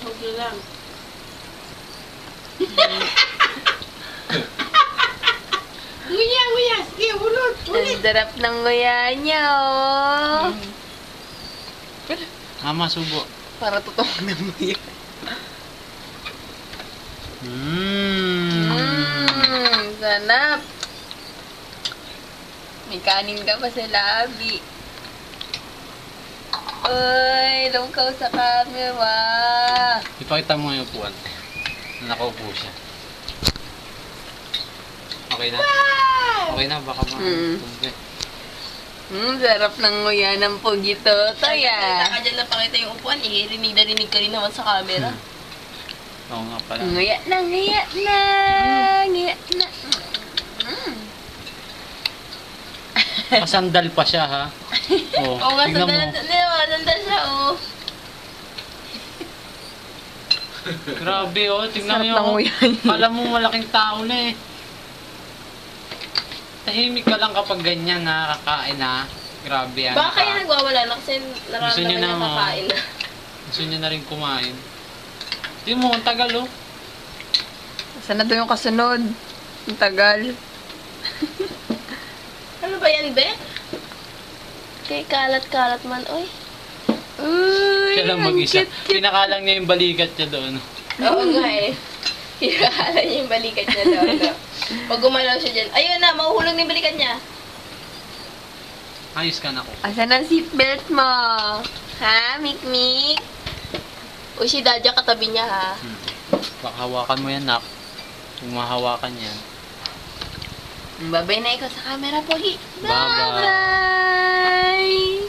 Huwag na lang. Nguya, nguya. Sige, ulot. Ang sarap ng nguya niya, oh. Mama, subo. Para totoo ng nguya. Sarap. May kanin ka pa sa labi. Uy, lumkaw sa camera. Ipakita mo yung upuan. Nakaupo siya. Okay na? Okay na, baka tumbe. Sarap ng nguya ng pugito. Toya. Saka dyan na pakita yung upuan. Rinig na rinig ka rin naman sa camera. Oo nga pala. Nguya na, nguya na. Nguya na. Pasandal pa siya, ha? Oh, Oo nga, tignan mo. sandal siya, oh. Grabe, oh. Tignan mo Sarap ng yung... nguya niya. Kala mo malaking tao na, eh. Tahimik ka lang kapag ganyan, nakakain, ha? Grabe, yan. Baka kaya nagwawala na kasi Gusto nararamdaman niya niya na, kakain na. Gusto niya na rin kumain. Tingnan mo, ang tagal, oh. Saan na doon yung kasunod? Ang tagal. Ano ba yan, be? Kay kalat-kalat man, oy. Uy, Siya lang ang mag-isa. cute-cute. Pinakalang niya yung balikat niya doon. Oo nga eh. Hirahala niya yung balikat niya daw. No? Pag gumalaw siya dyan, ayun na, mahuhulog na yung balikat niya. Ayos ka na ko. Asan ang seatbelt mo? Ha, Mikmik? Uy, si Dadya katabi niya, ha? Baka hawakan mo yan, nak. Kung mahawakan yan. Babay na ikaw sa camera, Pogi. Bye-bye. Bye-bye!